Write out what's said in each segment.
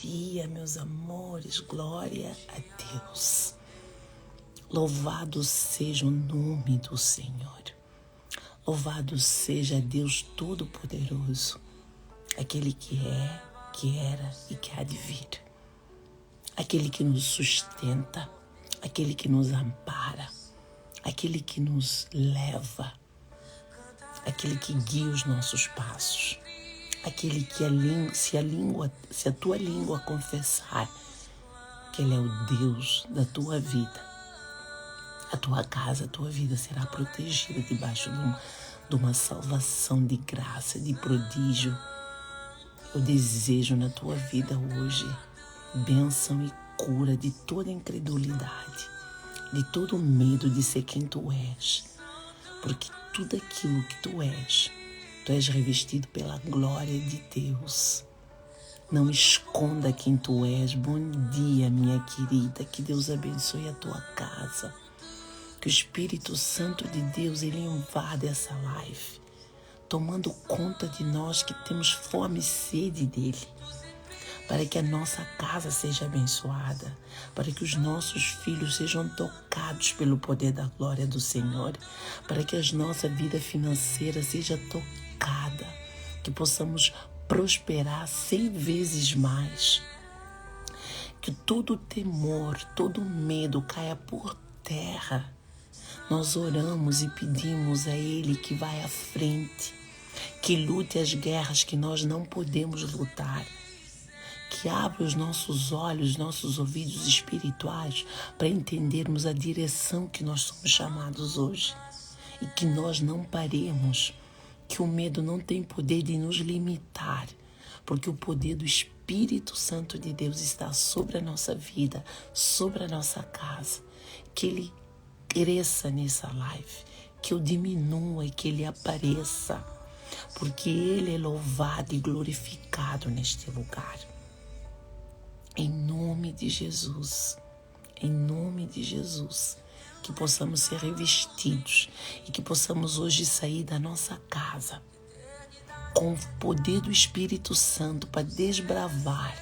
dia, meus amores, glória a Deus. Louvado seja o nome do Senhor. Louvado seja Deus Todo-Poderoso, aquele que é, que era e que há de vir. Aquele que nos sustenta, aquele que nos ampara, aquele que nos leva, aquele que guia os nossos passos, aquele que se a tua língua confessar que Ele é o Deus da tua vida, a tua casa, a tua vida será protegida debaixo de uma salvação de graça, de prodígio. Eu desejo na tua vida hoje bênção e cura de toda incredulidade, de todo medo de ser quem tu és, porque tudo aquilo que tu és revestido pela glória de Deus. Não esconda quem tu és. Bom dia, minha querida. Que Deus abençoe a tua casa. Que o Espírito Santo de Deus, Ele invada essa live, tomando conta de nós que temos fome e sede dEle, para que a nossa casa seja abençoada, para que os nossos filhos sejam tocados pelo poder da glória do Senhor, para que a nossa vida financeira seja tocada, que possamos prosperar 100 vezes mais, que todo temor, todo medo caia por terra. Nós oramos e pedimos a Ele que vai à frente, que lute as guerras que nós não podemos lutar, que abra os nossos olhos, nossos ouvidos espirituais para entendermos a direção que nós somos chamados hoje e que nós não paremos, que o medo não tem poder de nos limitar, porque o poder do Espírito Santo de Deus está sobre a nossa vida, sobre a nossa casa. Que Ele cresça nessa live, que eu diminua e que Ele apareça, porque Ele é louvado e glorificado neste lugar. Em nome de Jesus, que possamos ser revestidos e que possamos hoje sair da nossa casa com o poder do Espírito Santo para desbravar,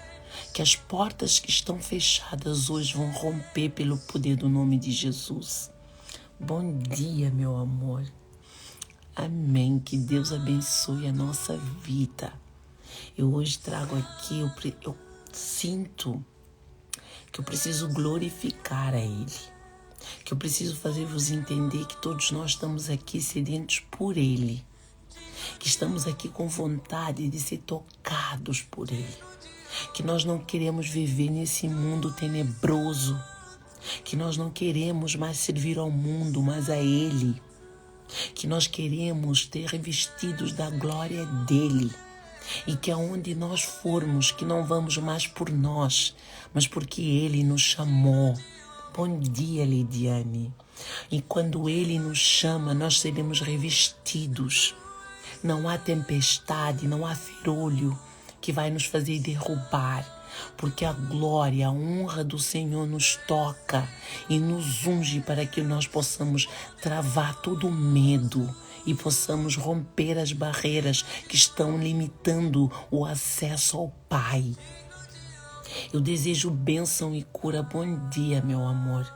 que as portas que estão fechadas hoje vão romper pelo poder do nome de Jesus. Bom dia, meu amor. Amém. Que Deus abençoe a nossa vida. Eu hoje trago aqui, eu sinto que eu preciso glorificar a Ele, que eu preciso fazer-vos entender que todos nós estamos aqui sedentos por Ele, que estamos aqui com vontade de ser tocados por Ele, que nós não queremos viver nesse mundo tenebroso, que nós não queremos mais servir ao mundo, mas a Ele, que nós queremos ter revestidos da glória dEle, e que aonde nós formos, que não vamos mais por nós, mas porque Ele nos chamou. Bom dia, Lidiane. E quando Ele nos chama, nós seremos revestidos. Não há tempestade, não há ferolho que vai nos fazer derrubar, porque a glória, a honra do Senhor nos toca e nos unge para que nós possamos travar todo o medo e possamos romper as barreiras que estão limitando o acesso ao Pai. Eu desejo bênção e cura. Bom dia, meu amor.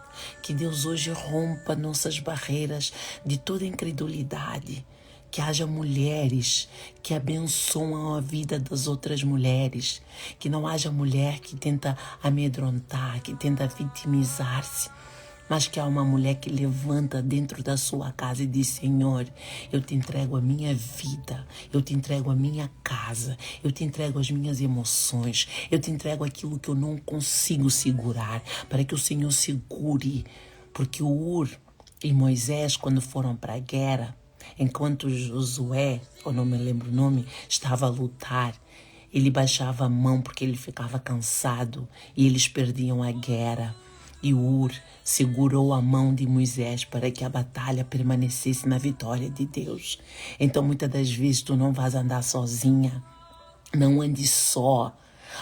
Que Deus hoje rompa nossas barreiras de toda incredulidade. Que haja mulheres que abençoam a vida das outras mulheres. Que não haja mulher que tenta amedrontar, que tenta vitimizar-se. Mas que há uma mulher que levanta dentro da sua casa e diz: Senhor, eu te entrego a minha vida, eu te entrego a minha casa, eu te entrego as minhas emoções, eu te entrego aquilo que eu não consigo segurar, para que o Senhor segure. Porque o Ur e Moisés, quando foram para a guerra, enquanto Josué, eu não me lembro o nome, estava a lutar, ele baixava a mão porque ele ficava cansado e eles perdiam a guerra. E Ur segurou a mão de Moisés para que a batalha permanecesse na vitória de Deus. Então, muitas das vezes, tu não vais andar sozinha. Não andes só,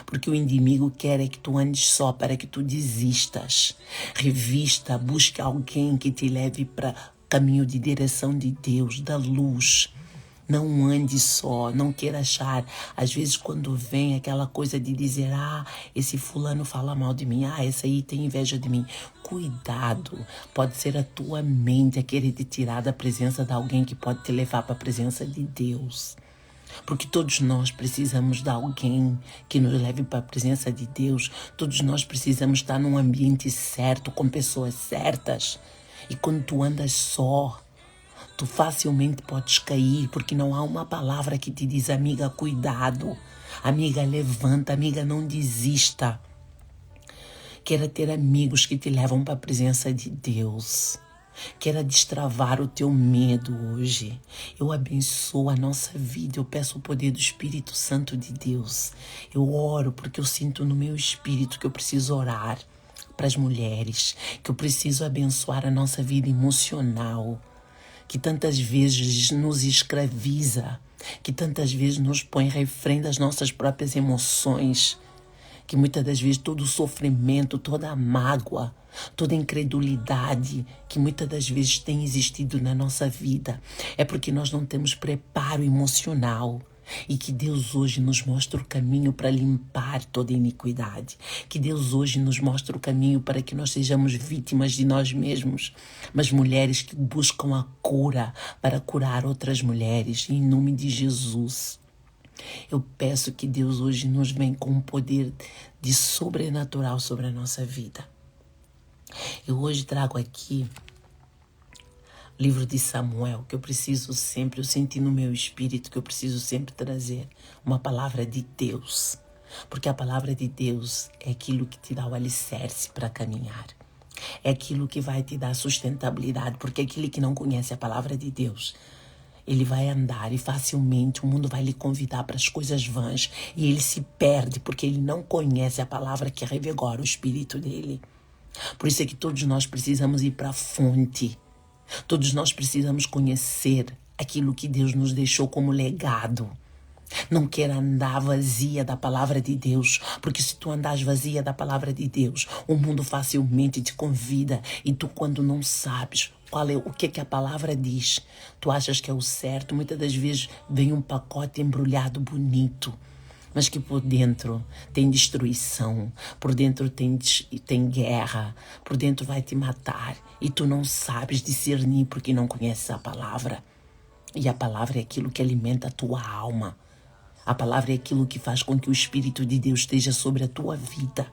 porque o inimigo quer é que tu andes só para que tu desistas. Revista, busque alguém que te leve para caminho de direção de Deus, da luz. Não ande só, não queira achar. Às vezes quando vem aquela coisa de dizer, esse fulano fala mal de mim, esse aí tem inveja de mim. Cuidado, pode ser a tua mente a querer te tirar da presença de alguém que pode te levar para a presença de Deus. Porque todos nós precisamos de alguém que nos leve para a presença de Deus. Todos nós precisamos estar num ambiente certo, com pessoas certas. E quando tu andas só, tu facilmente podes cair, porque não há uma palavra que te diz, amiga, cuidado. Amiga, levanta, amiga, não desista. Queira ter amigos que te levam para a presença de Deus. Queira destravar o teu medo hoje. Eu abençoo a nossa vida. Eu peço o poder do Espírito Santo de Deus. Eu oro porque eu sinto no meu espírito que eu preciso orar para as mulheres, que eu preciso abençoar a nossa vida emocional, que tantas vezes nos escraviza, que tantas vezes nos põe refém das nossas próprias emoções, que muitas das vezes todo o sofrimento, toda a mágoa, toda a incredulidade que muitas das vezes tem existido na nossa vida é porque nós não temos preparo emocional. E que Deus hoje nos mostra o caminho para limpar toda iniquidade. Que Deus hoje nos mostra o caminho para que nós sejamos vítimas de nós mesmos, mas mulheres que buscam a cura para curar outras mulheres, em nome de Jesus. Eu peço que Deus hoje nos venha com um poder de sobrenatural sobre a nossa vida. Eu hoje trago aqui o livro de Samuel, que eu preciso sempre, eu senti no meu espírito que eu preciso sempre trazer uma palavra de Deus. Porque a palavra de Deus é aquilo que te dá o alicerce para caminhar. É aquilo que vai te dar sustentabilidade, porque aquele que não conhece a palavra de Deus, ele vai andar e facilmente o mundo vai lhe convidar para as coisas vãs e ele se perde porque ele não conhece a palavra que revigora o espírito dele. Por isso é que todos nós precisamos ir para a fonte. Todos nós precisamos conhecer aquilo que Deus nos deixou como legado. Não queira andar vazia da palavra de Deus, porque se tu andas vazia da palavra de Deus, o mundo facilmente te convida e tu, quando não sabes o que a palavra diz, tu achas que é o certo. Muitas das vezes vem um pacote embrulhado bonito, mas que por dentro tem destruição, por dentro tem guerra, por dentro vai te matar e tu não sabes discernir porque não conheces a palavra. E a palavra é aquilo que alimenta a tua alma. A palavra é aquilo que faz com que o Espírito de Deus esteja sobre a tua vida.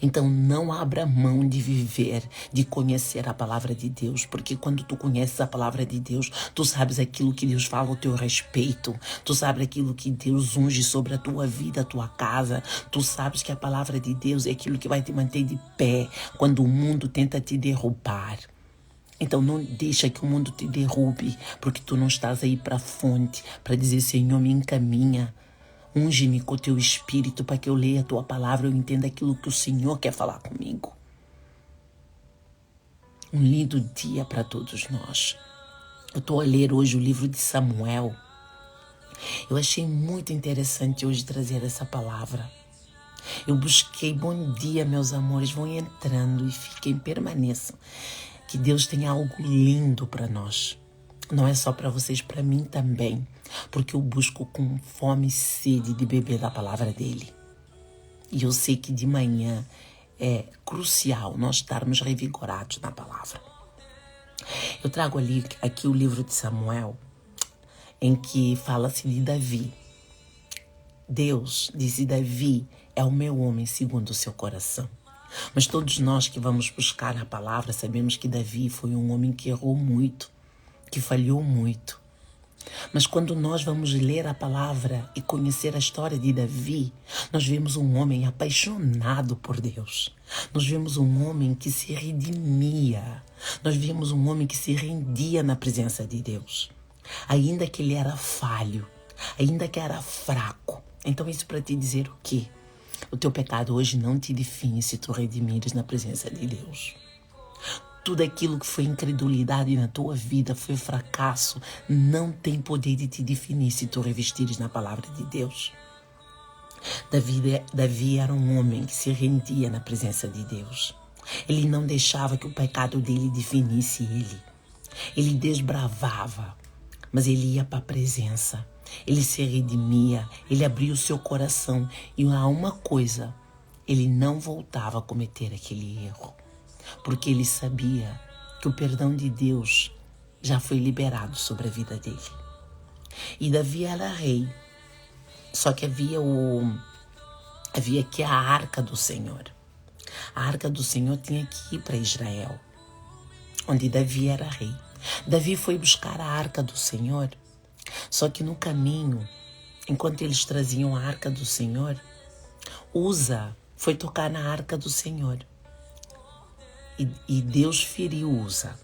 Então não abra mão de viver, de conhecer a palavra de Deus, porque quando tu conheces a palavra de Deus, tu sabes aquilo que Deus fala ao teu respeito, tu sabes aquilo que Deus unge sobre a tua vida, a tua casa, tu sabes que a palavra de Deus é aquilo que vai te manter de pé quando o mundo tenta te derrubar. Então não deixa que o mundo te derrube, porque tu não estás aí para a fonte, para dizer, Senhor, me encaminha. Unge-me com o teu espírito para que eu leia a tua palavra e eu entenda aquilo que o Senhor quer falar comigo. Um lindo dia para todos nós. Eu estou a ler hoje o livro de Samuel. Eu achei muito interessante hoje trazer essa palavra. Eu busquei, bom dia, meus amores, vão entrando e fiquem, permaneçam. Que Deus tem algo lindo para nós. Não é só para vocês, para mim também. Porque eu busco com fome e sede de beber da palavra dele. E eu sei que de manhã é crucial nós estarmos revigorados na palavra. Eu trago aqui o livro de Samuel, em que fala-se de Davi. Deus disse, Davi é o meu homem segundo o seu coração. Mas todos nós que vamos buscar a palavra sabemos que Davi foi um homem que errou muito, que falhou muito. Mas quando nós vamos ler a palavra e conhecer a história de Davi, nós vemos um homem apaixonado por Deus. Nós vemos um homem que se redimia. Nós vemos um homem que se rendia na presença de Deus. Ainda que ele era falho, ainda que era fraco. Então isso para te dizer o quê? O teu pecado hoje não te define se tu redimires na presença de Deus. Tudo aquilo que foi incredulidade na tua vida, foi fracasso, não tem poder de te definir se tu revestires na palavra de Deus. Davi era um homem que se rendia na presença de Deus. Ele não deixava que o pecado dele definisse ele. Ele desbravava mas ele ia para a presença. Ele se redimia, ele abria o seu coração. E há uma coisa, ele não voltava a cometer aquele erro. Porque ele sabia que o perdão de Deus já foi liberado sobre a vida dele. E Davi era rei. Só que havia aqui a arca do Senhor. A arca do Senhor tinha que ir para Israel, onde Davi era rei. Davi foi buscar a arca do Senhor. Só que no caminho, enquanto eles traziam a arca do Senhor, Uza foi tocar na arca do Senhor. E Deus feriu Uza.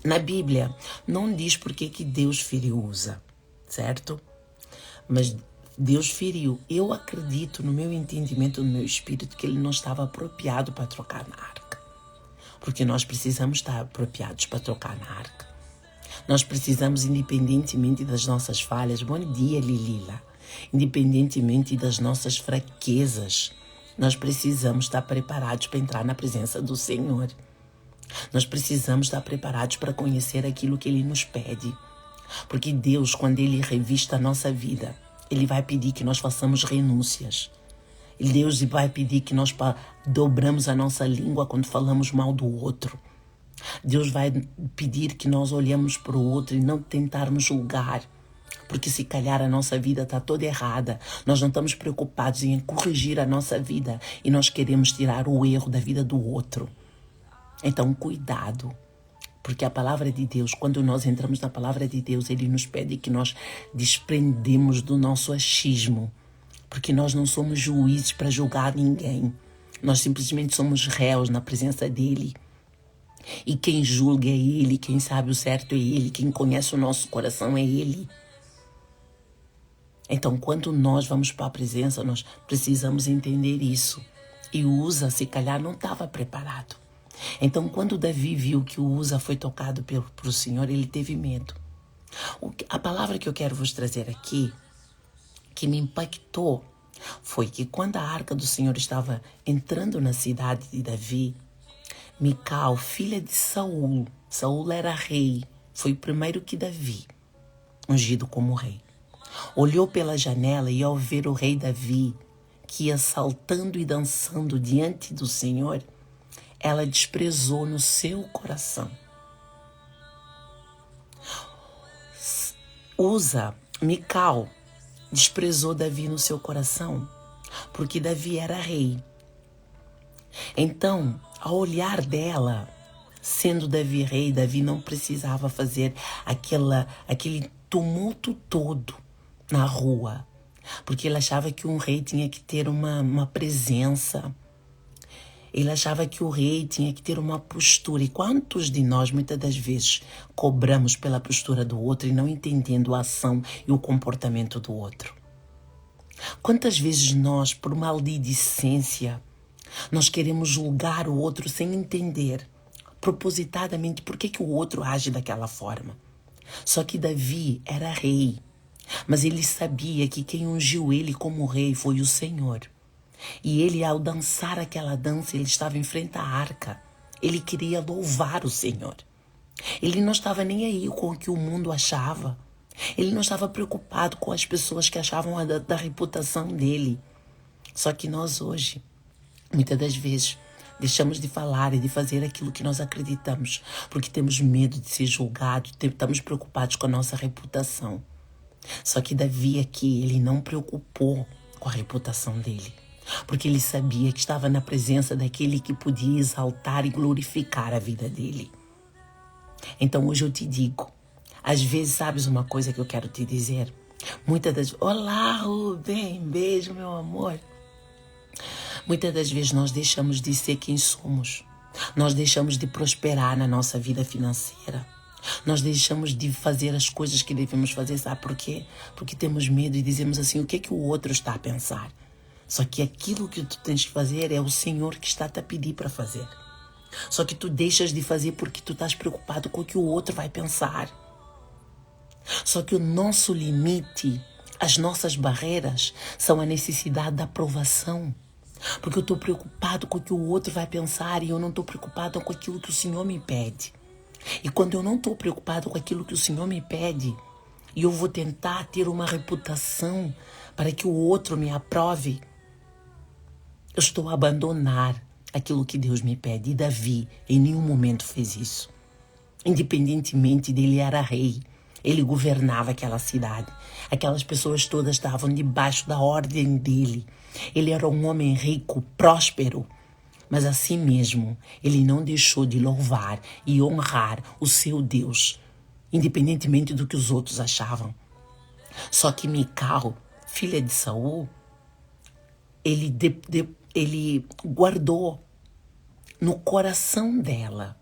Na Bíblia, não diz por que Deus feriu Uza, certo? Mas Deus feriu. Eu acredito, no meu entendimento, no meu espírito, que ele não estava apropriado para trocar na arca. Porque nós precisamos estar apropriados para trocar na arca. Nós precisamos, independentemente das nossas falhas, bom dia, Lilila, independentemente das nossas fraquezas, nós precisamos estar preparados para entrar na presença do Senhor. Nós precisamos estar preparados para conhecer aquilo que Ele nos pede. Porque Deus, quando Ele revista a nossa vida, Ele vai pedir que nós façamos renúncias. Deus vai pedir que nós dobramos a nossa língua quando falamos mal do outro. Deus vai pedir que nós olhemos para o outro e não tentarmos julgar. Porque se calhar a nossa vida está toda errada, nós não estamos preocupados em corrigir a nossa vida e nós queremos tirar o erro da vida do outro. Então, cuidado. Porque a palavra de Deus, quando nós entramos na palavra de Deus, Ele nos pede que nós desprendemos do nosso achismo. Porque nós não somos juízes para julgar ninguém. Nós simplesmente somos réus na presença dEle. E quem julga é Ele, quem sabe o certo é Ele, quem conhece o nosso coração é Ele. Então, quando nós vamos para a presença, nós precisamos entender isso. E o Uza, se calhar, não estava preparado. Então, quando Davi viu que o Uza foi tocado pelo Senhor, ele teve medo. A palavra que eu quero vos trazer aqui, que me impactou, foi que quando a arca do Senhor estava entrando na cidade de Davi, Mical, filha de Saul era rei, foi primeiro que Davi, ungido como rei. Olhou pela janela e ao ver o rei Davi, que ia saltando e dançando diante do Senhor, ela desprezou no seu coração. Mical desprezou Davi no seu coração, porque Davi era rei. Então, ao olhar dela, sendo Davi rei, Davi não precisava fazer aquele tumulto todo na rua, porque ele achava que um rei tinha que ter uma presença. Ele achava que o rei tinha que ter uma postura. E quantos de nós, muitas das vezes, cobramos pela postura do outro e não entendendo a ação e o comportamento do outro? Quantas vezes nós, por maledicência, nós queremos julgar o outro sem entender, propositadamente, por que o outro age daquela forma? Só que Davi era rei, mas ele sabia que quem ungiu ele como rei foi o Senhor. E ele, ao dançar aquela dança, ele estava em frente à arca. Ele queria louvar o Senhor. Ele não estava nem aí com o que o mundo achava. Ele não estava preocupado com as pessoas que achavam da reputação dele. Só que nós hoje, muitas das vezes, deixamos de falar e de fazer aquilo que nós acreditamos, porque temos medo de ser julgados, estamos preocupados com a nossa reputação. Só que Davi aqui, ele não preocupou com a reputação dele, porque ele sabia que estava na presença daquele que podia exaltar e glorificar a vida dele. Então hoje eu te digo, às vezes sabes uma coisa que eu quero te dizer? Muitas das vezes, olá Rubem, beijo meu amor. Muitas das vezes nós deixamos de ser quem somos. Nós deixamos de prosperar na nossa vida financeira. Nós deixamos de fazer as coisas que devemos fazer, sabe por quê? Porque temos medo e dizemos assim, o que é que o outro está a pensar? Só que aquilo que tu tens que fazer é o Senhor que está a te pedir para fazer. Só que tu deixas de fazer porque tu estás preocupado com o que o outro vai pensar. Só que o nosso limite, as nossas barreiras, são a necessidade da aprovação. Porque eu estou preocupado com o que o outro vai pensar e eu não estou preocupado com aquilo que o Senhor me pede. E quando eu não estou preocupado com aquilo que o Senhor me pede, e eu vou tentar ter uma reputação para que o outro me aprove, eu estou a abandonar aquilo que Deus me pede. E Davi em nenhum momento fez isso. Independentemente dele era rei, ele governava aquela cidade. Aquelas pessoas todas estavam debaixo da ordem dele. Ele era um homem rico, próspero. Mas assim mesmo, ele não deixou de louvar e honrar o seu Deus, independentemente do que os outros achavam. Só que Mical, filha de Saul, ele guardou no coração dela.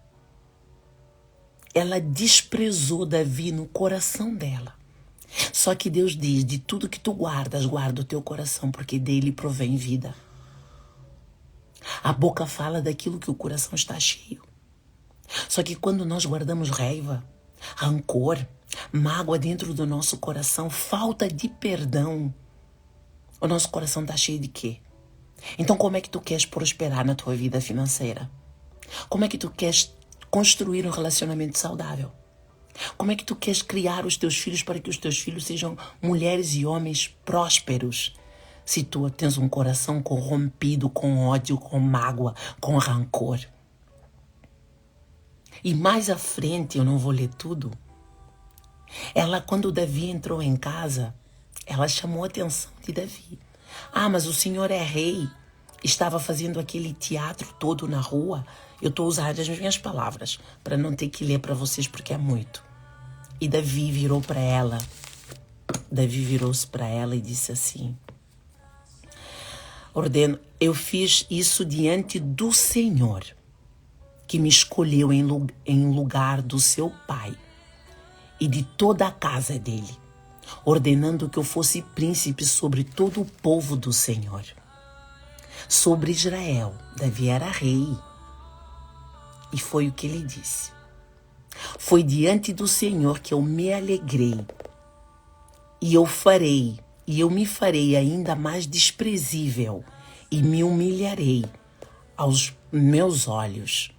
Ela desprezou Davi no coração dela. Só que Deus diz, de tudo que tu guardas, guarda o teu coração, porque dele provém vida. A boca fala daquilo que o coração está cheio. Só que quando nós guardamos raiva, rancor, mágoa dentro do nosso coração, falta de perdão, o nosso coração está cheio de quê? Então como é que tu queres prosperar na tua vida financeira? Como é que tu queres construir um relacionamento saudável? Como é que tu queres criar os teus filhos para que os teus filhos sejam mulheres e homens prósperos? Se tu tens um coração corrompido com ódio, com mágoa, com rancor. E mais à frente, eu não vou ler tudo, quando Davi entrou em casa, ela chamou a atenção de Davi. Ah, mas o senhor é rei. Estava fazendo aquele teatro todo na rua. Eu estou usando as minhas palavras para não ter que ler para vocês porque é muito. E Davi virou-se para ela e disse assim: eu fiz isso diante do Senhor, que me escolheu em lugar do seu pai e de toda a casa dele, ordenando que eu fosse príncipe sobre todo o povo do Senhor. Sobre Israel, Davi era rei. E foi o que ele disse: foi diante do Senhor que eu me alegrei, e eu me farei ainda mais desprezível, e me humilharei aos meus olhos.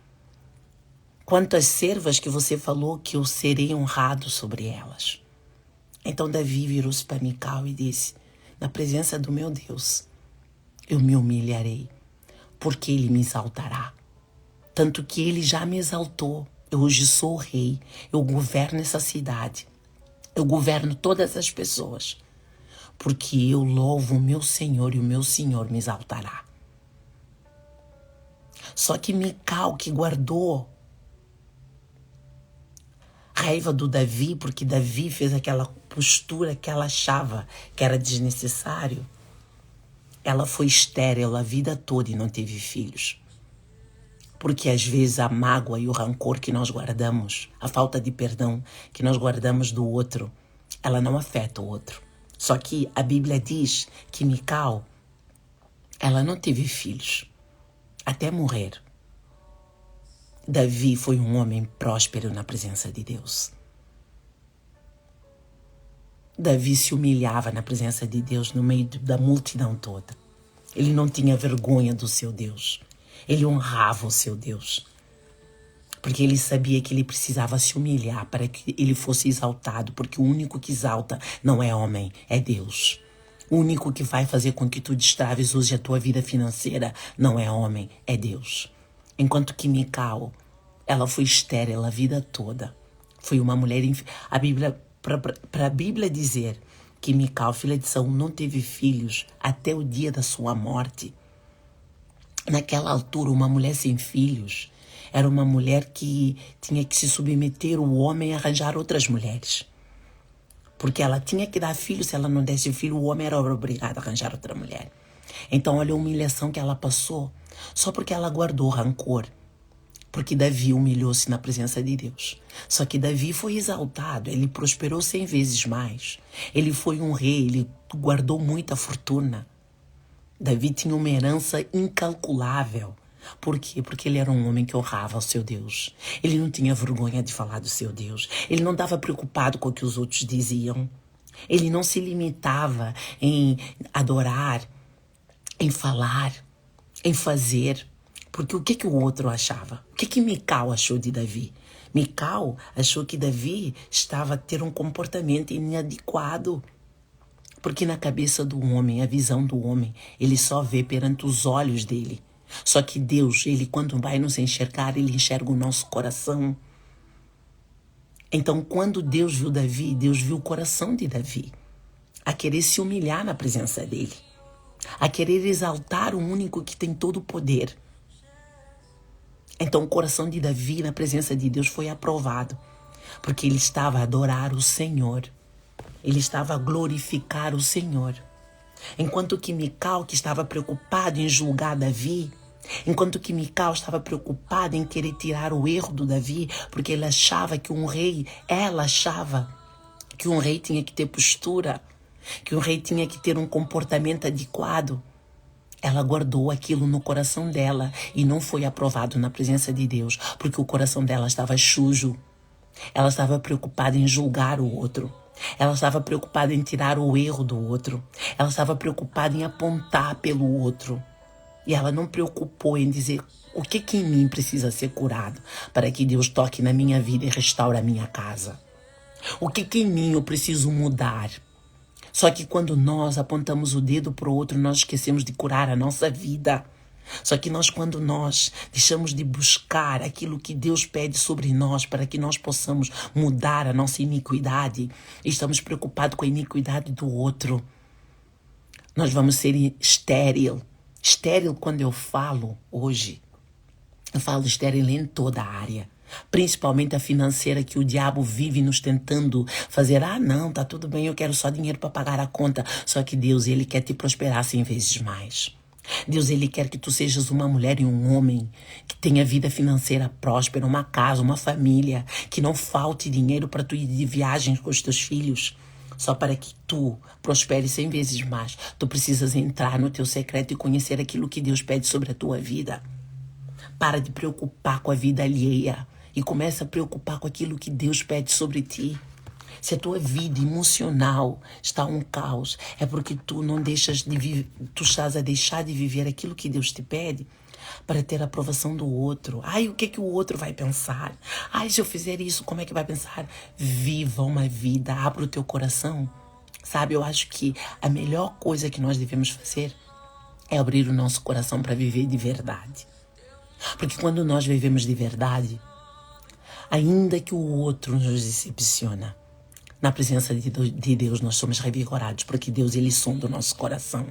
Quanto às servas que você falou que eu serei honrado sobre elas. Então Davi virou-se para Mical e disse: na presença do meu Deus, eu me humilharei, porque ele me exaltará. Tanto que ele já me exaltou. Eu hoje sou o rei, eu governo essa cidade, eu governo todas as pessoas, porque eu louvo o meu Senhor e o meu Senhor me exaltará. Só que Mical, que guardou raiva do Davi, porque Davi fez aquela postura que ela achava que era desnecessário, ela foi estéril a vida toda e não teve filhos. Porque às vezes a mágoa e o rancor que nós guardamos, a falta de perdão que nós guardamos do outro, ela não afeta o outro. Só que a Bíblia diz que Mical, ela não teve filhos, até morrer. Davi foi um homem próspero na presença de Deus. Davi se humilhava na presença de Deus no meio da multidão toda. Ele não tinha vergonha do seu Deus. Ele honrava o seu Deus. Porque ele sabia que ele precisava se humilhar para que ele fosse exaltado. Porque o único que exalta não é homem, é Deus. O único que vai fazer com que tu destraves hoje a tua vida financeira não é homem, é Deus. Enquanto que Mical, ela foi estéril a vida toda. Foi uma mulher... A Bíblia, para a Bíblia dizer que Mical, filha de Saul, não teve filhos até o dia da sua morte. Naquela altura, uma mulher sem filhos era uma mulher que tinha que se submeter o homem a arranjar outras mulheres. Porque ela tinha que dar filho, se ela não desse filho, o homem era obrigado a arranjar outra mulher. Então, olha a humilhação que ela passou, só porque ela guardou rancor. Porque Davi humilhou-se na presença de Deus. Só que Davi foi exaltado, ele prosperou 100 vezes mais. Ele foi um rei, ele guardou muita fortuna. Davi tinha uma herança incalculável. Por quê? Porque ele era um homem que honrava o seu Deus. Ele não tinha vergonha de falar do seu Deus. Ele não estava preocupado com o que os outros diziam. Ele não se limitava em adorar, em falar, em fazer. Porque o que o outro achava? O que Mical achou de Davi? Mical achou que Davi estava a ter um comportamento inadequado. Porque na cabeça do homem, a visão do homem, ele só vê perante os olhos dele. Só que Deus, ele quando vai nos enxergar, ele enxerga o nosso coração. Então, quando Deus viu Davi, Deus viu o coração de Davi. A querer se humilhar na presença dele. A querer exaltar o único que tem todo o poder. Então, o coração de Davi na presença de Deus foi aprovado. Porque ele estava a adorar o Senhor. Ele estava a glorificar o Senhor. Enquanto que Mical, que estava preocupado em julgar Davi, enquanto que Mical estava preocupada em querer tirar o erro do Davi, porque ela achava que ela achava que um rei tinha que ter postura, que um rei tinha que ter um comportamento adequado. Ela guardou aquilo no coração dela e não foi aprovado na presença de Deus, porque o coração dela estava sujo. Ela estava preocupada em julgar o outro. Ela estava preocupada em tirar o erro do outro. Ela estava preocupada em apontar pelo outro. E ela não preocupou em dizer o que em mim precisa ser curado para que Deus toque na minha vida e restaure a minha casa. O que em mim eu preciso mudar. Só que quando nós apontamos o dedo para o outro, nós esquecemos de curar a nossa vida. Só que quando nós deixamos de buscar aquilo que Deus pede sobre nós para que nós possamos mudar a nossa iniquidade, estamos preocupados com a iniquidade do outro, nós vamos ser estéril. Estéril, quando eu falo hoje, eu falo estéril em toda a área. Principalmente a financeira, que o diabo vive nos tentando fazer. Não, tá tudo bem, eu quero só dinheiro para pagar a conta. Só que Deus, ele quer te prosperar 100 vezes mais. Deus, ele quer que tu sejas uma mulher e um homem que tenha vida financeira próspera, uma casa, uma família, que não falte dinheiro para tu ir de viagem com os teus filhos. Só para que tu prospere 100 vezes mais, tu precisas entrar no teu secreto e conhecer aquilo que Deus pede sobre a tua vida. Para de preocupar com a vida alheia e começa a preocupar com aquilo que Deus pede sobre ti. Se a tua vida emocional está um caos, é porque tu estás a deixar de viver aquilo que Deus te pede para ter a aprovação do outro. O que o outro vai pensar? Se eu fizer isso, como é que vai pensar? Viva uma vida, abra o teu coração. Sabe, eu acho que a melhor coisa que nós devemos fazer é abrir o nosso coração para viver de verdade. Porque quando nós vivemos de verdade, ainda que o outro nos decepciona, na presença de Deus nós somos revigorados, porque Deus, ele sonda o nosso coração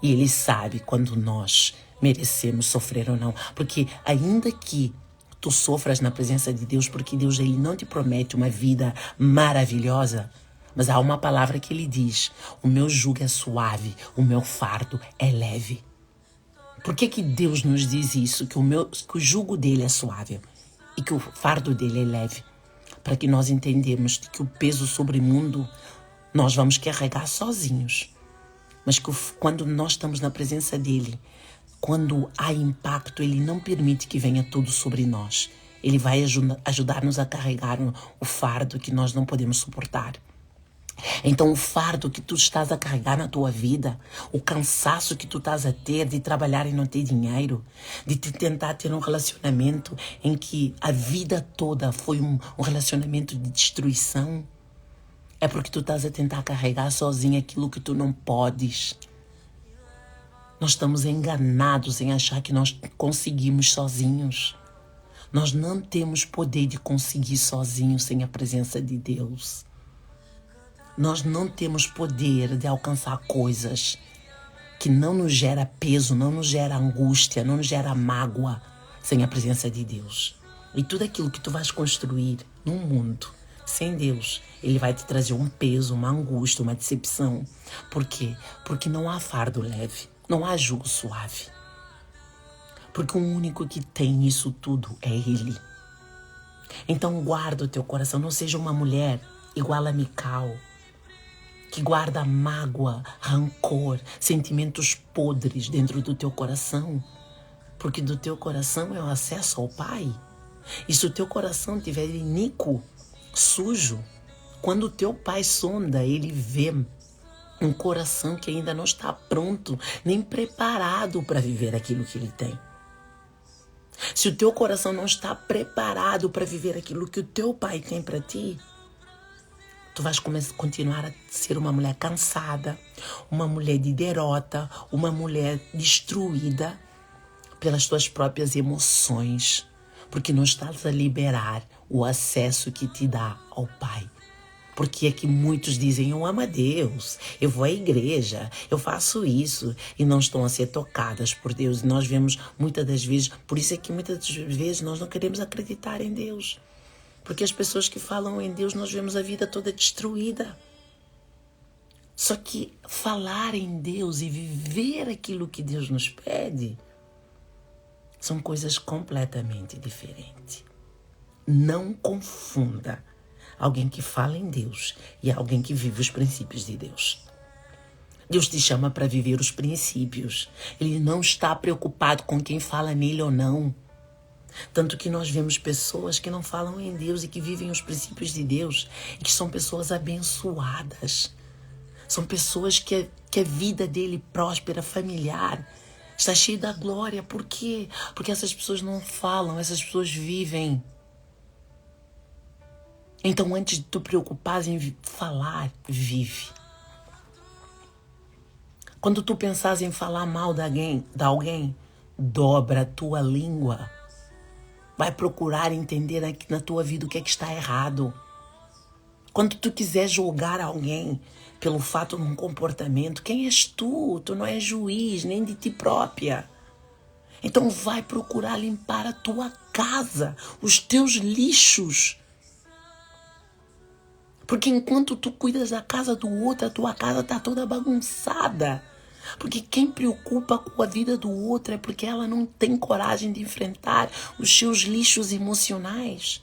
e ele sabe quando nós merecemos sofrer ou não. Porque ainda que tu sofras na presença de Deus, porque Deus, ele não te promete uma vida maravilhosa, mas há uma palavra que ele diz: o meu jugo é suave, o meu fardo é leve. Por que Deus nos diz isso? Que o jugo dele é suave e que o fardo dele é leve? Para que nós entendamos que o peso sobre o mundo nós vamos carregar sozinhos. Mas que quando nós estamos na presença dele, quando há impacto, ele não permite que venha tudo sobre nós. Ele vai ajudar-nos a carregar o fardo que nós não podemos suportar. Então o fardo que tu estás a carregar na tua vida, o cansaço que tu estás a ter de trabalhar e não ter dinheiro, de te tentar ter um relacionamento em que a vida toda foi um relacionamento de destruição, é porque tu estás a tentar carregar sozinho aquilo que tu não podes. Nós estamos enganados em achar que nós conseguimos sozinhos. Nós não temos poder de conseguir sozinhos sem a presença de Deus. Nós não temos poder de alcançar coisas que não nos gera peso, não nos gera angústia, não nos gera mágoa sem a presença de Deus. E tudo aquilo que tu vais construir no mundo sem Deus, ele vai te trazer um peso, uma angústia, uma decepção. Por quê? Porque não há fardo leve, não há jugo suave. Porque o único que tem isso tudo é Ele. Então guarda o teu coração, não seja uma mulher igual a Mical, que guarda mágoa, rancor, sentimentos podres dentro do teu coração. Porque do teu coração é o acesso ao Pai. E se o teu coração estiver iníquo, sujo, quando o teu Pai sonda, ele vê um coração que ainda não está pronto, nem preparado para viver aquilo que ele tem. Se o teu coração não está preparado para viver aquilo que o teu pai tem para ti, tu vais continuar a ser uma mulher cansada, uma mulher de derrota, uma mulher destruída pelas tuas próprias emoções, porque não estás a liberar o acesso que te dá ao Pai. Porque é que muitos dizem, eu amo a Deus, eu vou à igreja, eu faço isso, e não estão a ser tocadas por Deus. E nós vemos muitas das vezes, por isso é que muitas das vezes nós não queremos acreditar em Deus. Porque as pessoas que falam em Deus, nós vemos a vida toda destruída. Só que falar em Deus e viver aquilo que Deus nos pede são coisas completamente diferentes. Não confunda alguém que fala em Deus e alguém que vive os princípios de Deus. Deus te chama para viver os princípios. Ele não está preocupado com quem fala nele ou não. Tanto que nós vemos pessoas que não falam em Deus e que vivem os princípios de Deus e que são pessoas abençoadas. São pessoas que a vida dele próspera, familiar, está cheia da glória. Por quê? Porque essas pessoas não falam, essas pessoas vivem. Então, antes de tu preocupares em falar, vive. Quando tu pensas em falar mal de alguém, dobra a tua língua. Vai procurar entender aqui na tua vida o que é que está errado. Quando tu quiser julgar alguém pelo fato de um comportamento, quem és tu? Tu não és juiz, nem de ti própria. Então vai procurar limpar a tua casa, os teus lixos. Porque enquanto tu cuidas da casa do outro, a tua casa está toda bagunçada. Porque quem preocupa com a vida do outro é porque ela não tem coragem de enfrentar os seus lixos emocionais.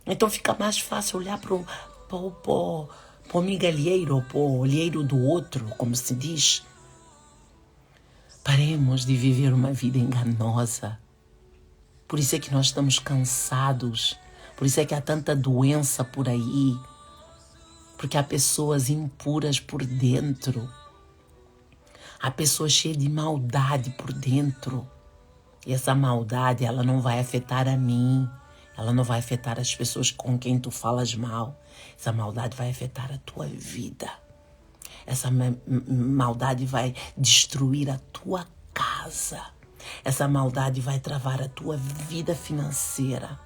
Então fica mais fácil olhar para o migalheiro, para o olheiro do outro, como se diz. Paremos de viver uma vida enganosa. Por isso é que nós estamos cansados. Por isso é que há tanta doença por aí. Porque há pessoas impuras por dentro. Há pessoas cheias de maldade por dentro. E essa maldade, ela não vai afetar a mim. Ela não vai afetar as pessoas com quem tu falas mal. Essa maldade vai afetar a tua vida. Essa maldade vai destruir a tua casa. Essa maldade vai travar a tua vida financeira.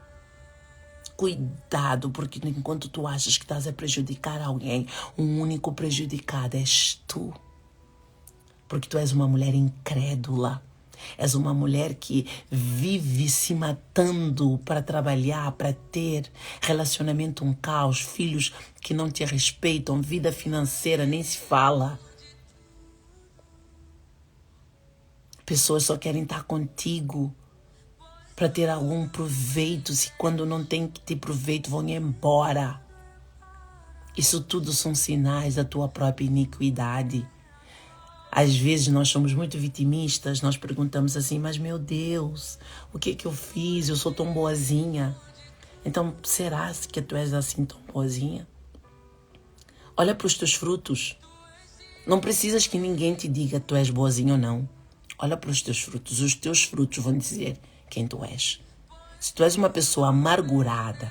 Cuidado, porque enquanto tu achas que estás a prejudicar alguém, o único prejudicado és tu. Porque tu és uma mulher incrédula. És uma mulher que vive se matando para trabalhar, para ter relacionamento um caos, filhos que não te respeitam, vida financeira nem se fala. Pessoas só querem estar contigo para ter algum proveito, se quando não tem que ter proveito vão embora. Isso tudo são sinais da tua própria iniquidade. Às vezes nós somos muito vitimistas, nós perguntamos assim, mas meu Deus, o que eu fiz? Eu sou tão boazinha. Então, será que tu és assim tão boazinha? Olha para os teus frutos. Não precisas que ninguém te diga que tu és boazinha ou não. Olha para os teus frutos. Os teus frutos vão dizer quem tu és. Se tu és uma pessoa amargurada,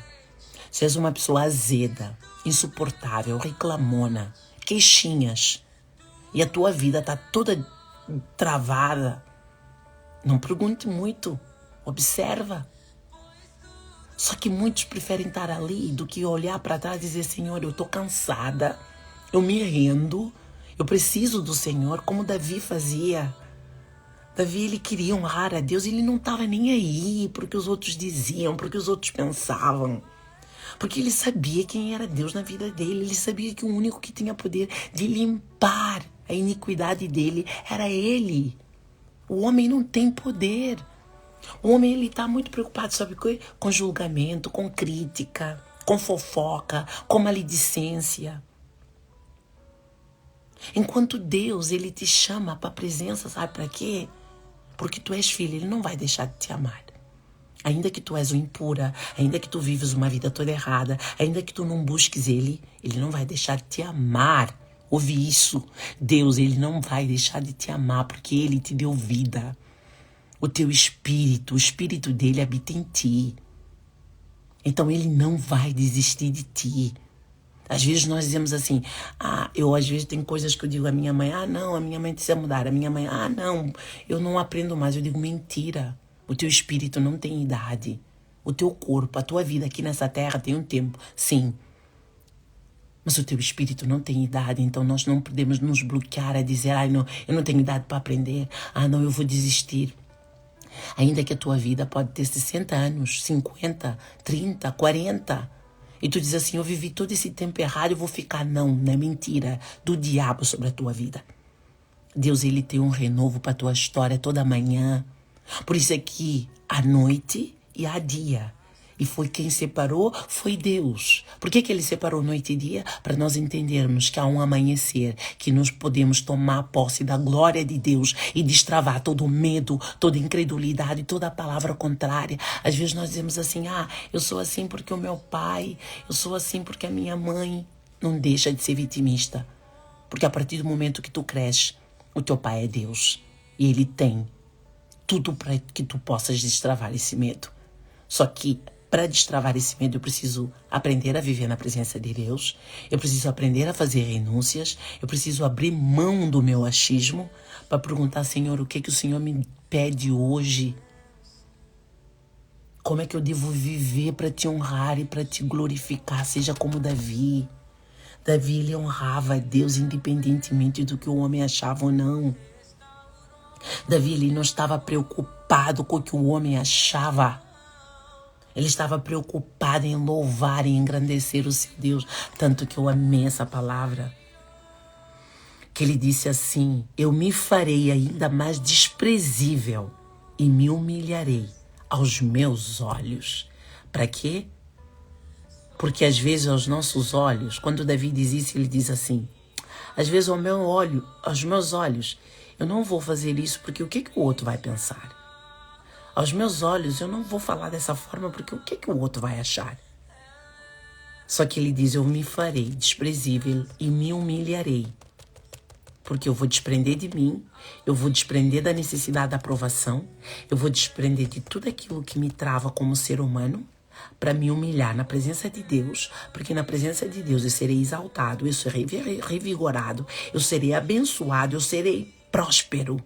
se és uma pessoa azeda, insuportável, reclamona, queixinhas, e a tua vida está toda travada, não pergunte muito, observa. Só que muitos preferem estar ali do que olhar para trás e dizer, Senhor, eu estou cansada, eu me rendo, eu preciso do Senhor, como Davi fazia. Davi, ele queria honrar a Deus, ele não estava nem aí porque os outros diziam, porque os outros pensavam. Porque ele sabia quem era Deus na vida dele, ele sabia que o único que tinha poder de limpar a iniquidade dele era ele. O homem não tem poder. O homem, ele está muito preocupado, sabe, com julgamento, com crítica, com fofoca, com maledicência. Enquanto Deus, ele te chama para a presença, sabe para quê? Porque tu és filho, ele não vai deixar de te amar. Ainda que tu és impura, ainda que tu vives uma vida toda errada, ainda que tu não busques ele não vai deixar de te amar. Ouve isso. Deus, ele não vai deixar de te amar porque ele te deu vida. o teu espírito, o espírito dele habita em ti. Então ele não vai desistir de ti. Às vezes nós dizemos assim, eu às vezes tem coisas que eu digo à minha mãe, não, a minha mãe precisa mudar. A minha mãe, não, eu não aprendo mais. Eu digo, mentira. O teu espírito não tem idade. O teu corpo, a tua vida aqui nessa terra tem um tempo, sim. Mas o teu espírito não tem idade, então nós não podemos nos bloquear a dizer, não, eu não tenho idade para aprender. Não, eu vou desistir. Ainda que a tua vida pode ter 60 anos, 50, 30, 40. E tu diz assim, eu vivi todo esse tempo errado, eu vou ficar. Não é mentira do diabo sobre a tua vida. Deus, ele tem um renovo para a tua história toda manhã. Por isso é que à noite e há dia. E foi quem separou, foi Deus. Por que ele separou noite e dia? Para nós entendermos que há um amanhecer, que nós podemos tomar posse da glória de Deus e destravar todo o medo, toda a incredulidade, toda a palavra contrária. Às vezes nós dizemos assim, eu sou assim porque o meu pai, eu sou assim porque a minha mãe. Não deixa de ser vitimista. Porque a partir do momento que tu cresces, o teu pai é Deus. E ele tem tudo para que tu possas destravar esse medo. Só que para destravar esse medo, eu preciso aprender a viver na presença de Deus. Eu preciso aprender a fazer renúncias. Eu preciso abrir mão do meu achismo para perguntar, Senhor, o que o Senhor me pede hoje? Como é que eu devo viver para te honrar e para te glorificar? Seja como Davi. Davi, ele honrava a Deus independentemente do que o homem achava ou não. Davi, ele não estava preocupado com o que o homem achava. Ele estava preocupado em louvar e engrandecer o seu Deus. Tanto que eu amei essa palavra. Que ele disse assim, eu me farei ainda mais desprezível e me humilharei aos meus olhos. Para quê? Porque às vezes aos nossos olhos, quando Davi diz isso, ele diz assim, às vezes aos meus olhos, eu não vou fazer isso porque o que o outro vai pensar? Aos meus olhos, eu não vou falar dessa forma porque o que o outro vai achar? Só que ele diz, eu me farei desprezível e me humilharei. Porque eu vou desprender de mim, eu vou desprender da necessidade da aprovação, eu vou desprender de tudo aquilo que me trava como ser humano para me humilhar na presença de Deus, porque na presença de Deus eu serei exaltado, eu serei revigorado, eu serei abençoado, eu serei próspero.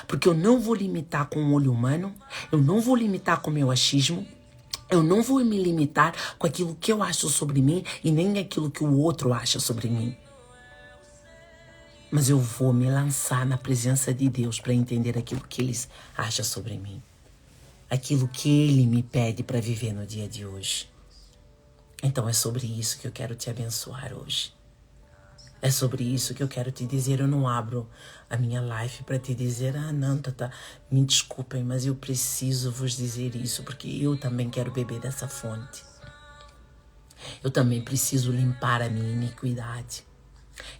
Porque eu não vou limitar com o olho humano, eu não vou limitar com o meu achismo, eu não vou me limitar com aquilo que eu acho sobre mim e nem aquilo que o outro acha sobre mim. Mas eu vou me lançar na presença de Deus para entender aquilo que Ele acha sobre mim. Aquilo que Ele me pede para viver no dia de hoje. Então é sobre isso que eu quero te abençoar hoje. É sobre isso que eu quero te dizer. Eu não abro a minha live para te dizer, não, Tata, me desculpem, mas eu preciso vos dizer isso, porque eu também quero beber dessa fonte. Eu também preciso limpar a minha iniquidade.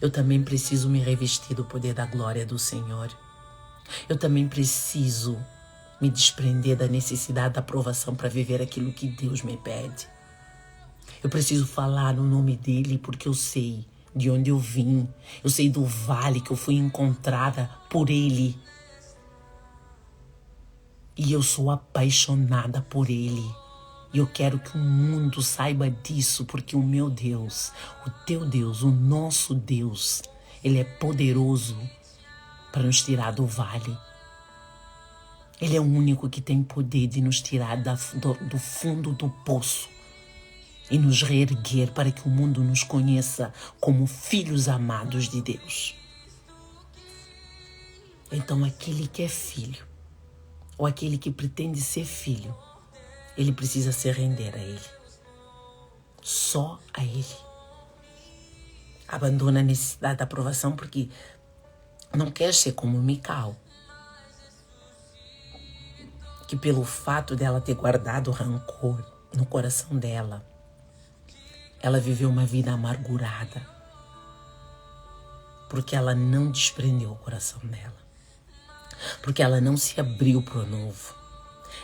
Eu também preciso me revestir do poder da glória do Senhor. Eu também preciso me desprender da necessidade da aprovação para viver aquilo que Deus me pede. Eu preciso falar no nome dEle porque eu sei de onde eu vim. Eu sei do vale que eu fui encontrada por Ele. E eu sou apaixonada por Ele. E eu quero que o mundo saiba disso, porque o meu Deus, o teu Deus, o nosso Deus, Ele é poderoso para nos tirar do vale. Ele é o único que tem poder de nos tirar do fundo do poço e nos reerguer para que o mundo nos conheça como filhos amados de Deus. Então, aquele que é filho, ou aquele que pretende ser filho, ele precisa se render a Ele. Só a Ele. Abandona a necessidade da aprovação porque não quer ser como Mical, que pelo fato dela ter guardado rancor no coração dela, ela viveu uma vida amargurada, porque ela não desprendeu o coração dela, porque ela não se abriu para o novo,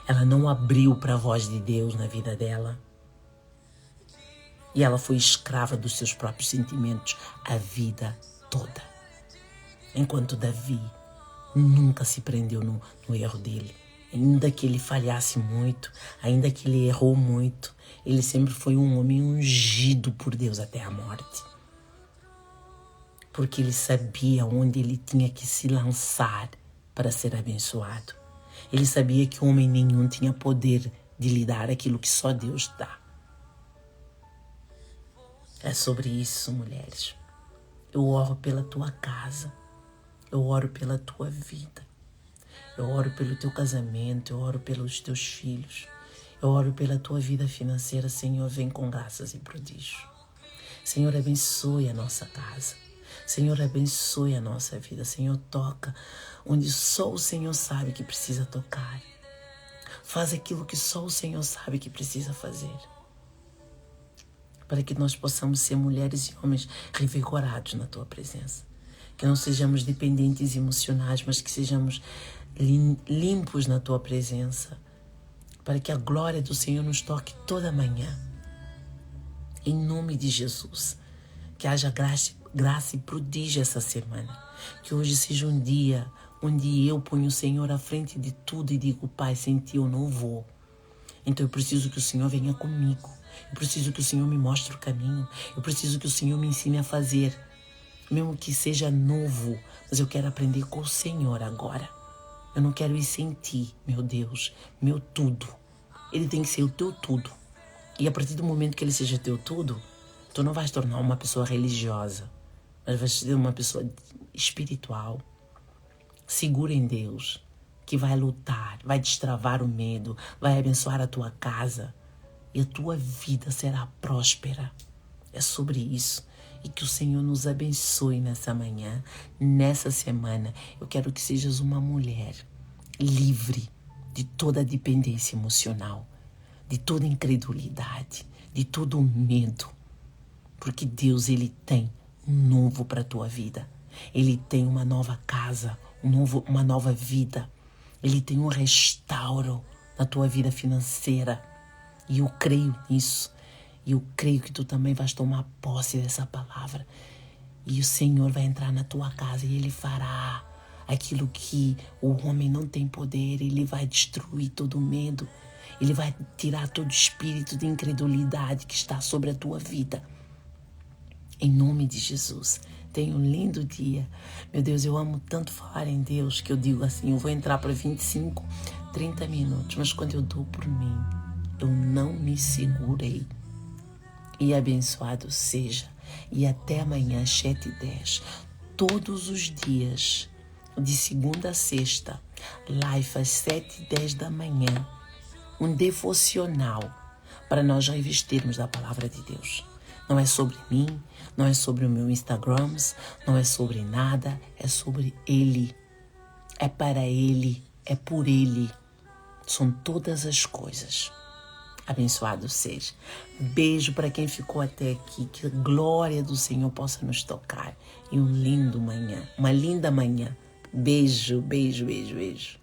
ela não abriu para a voz de Deus na vida dela, e ela foi escrava dos seus próprios sentimentos a vida toda. Enquanto Davi, nunca se prendeu no erro dele. Ainda que ele falhasse muito, ainda que ele errou muito, ele sempre foi um homem ungido por Deus até a morte. Porque ele sabia onde ele tinha que se lançar para ser abençoado. Ele sabia que homem nenhum tinha poder de lhe dar aquilo que só Deus dá. É sobre isso, mulheres. Eu oro pela tua casa. Eu oro pela tua vida. Eu oro pelo teu casamento. Eu oro pelos teus filhos. Eu oro pela tua vida financeira. Senhor, vem com graças e prodígios. Senhor, abençoe a nossa casa. Senhor, abençoe a nossa vida. Senhor, toca onde só o Senhor sabe que precisa tocar. Faz aquilo que só o Senhor sabe que precisa fazer. Para que nós possamos ser mulheres e homens revigorados na tua presença. Que não sejamos dependentes emocionais, mas que sejamos limpos na tua presença. Para que a glória do Senhor nos toque toda manhã. Em nome de Jesus. Que haja graça e prodígio essa semana. Que hoje seja um dia onde eu ponho o Senhor à frente de tudo e digo, Pai, sem ti eu não vou. Então eu preciso que o Senhor venha comigo. Eu preciso que o Senhor me mostre o caminho. Eu preciso que o Senhor me ensine a fazer. Mesmo que seja novo, mas eu quero aprender com o Senhor agora. Eu não quero ir sem ti, meu Deus, meu tudo. Ele tem que ser o teu tudo. E a partir do momento que ele seja teu tudo, tu não vais tornar uma pessoa religiosa, mas vais ser uma pessoa espiritual, segura em Deus, que vai lutar, vai destravar o medo, vai abençoar a tua casa e a tua vida será próspera. É sobre isso. E que o Senhor nos abençoe nessa manhã, nessa semana. Eu quero que sejas uma mulher livre de toda dependência emocional, de toda incredulidade, de todo medo. Porque Deus, Ele tem um novo para a tua vida. Ele tem uma nova casa, uma nova vida. Ele tem um restauro na tua vida financeira. E eu creio nisso. E eu creio que tu também vais tomar posse dessa palavra. E o Senhor vai entrar na tua casa e Ele fará aquilo que o homem não tem poder. Ele vai destruir todo o medo. Ele vai tirar todo o espírito de incredulidade que está sobre a tua vida. Em nome de Jesus. Tenha um lindo dia. Meu Deus, eu amo tanto falar em Deus que eu digo assim, eu vou entrar para 25, 30 minutos. Mas quando eu dou por mim, eu não me segurei. E abençoado seja. E até amanhã, 7h10. Todos os dias, de segunda a sexta, live às 7h10 da manhã. Um devocional para nós revestirmos da palavra de Deus. Não é sobre mim, não é sobre o meu Instagram, não é sobre nada, é sobre Ele. É para Ele, é por Ele. São todas as coisas. Abençoado seja. Beijo para quem ficou até aqui. Que a glória do Senhor possa nos tocar. E uma linda manhã. Beijo, beijo, beijo, beijo.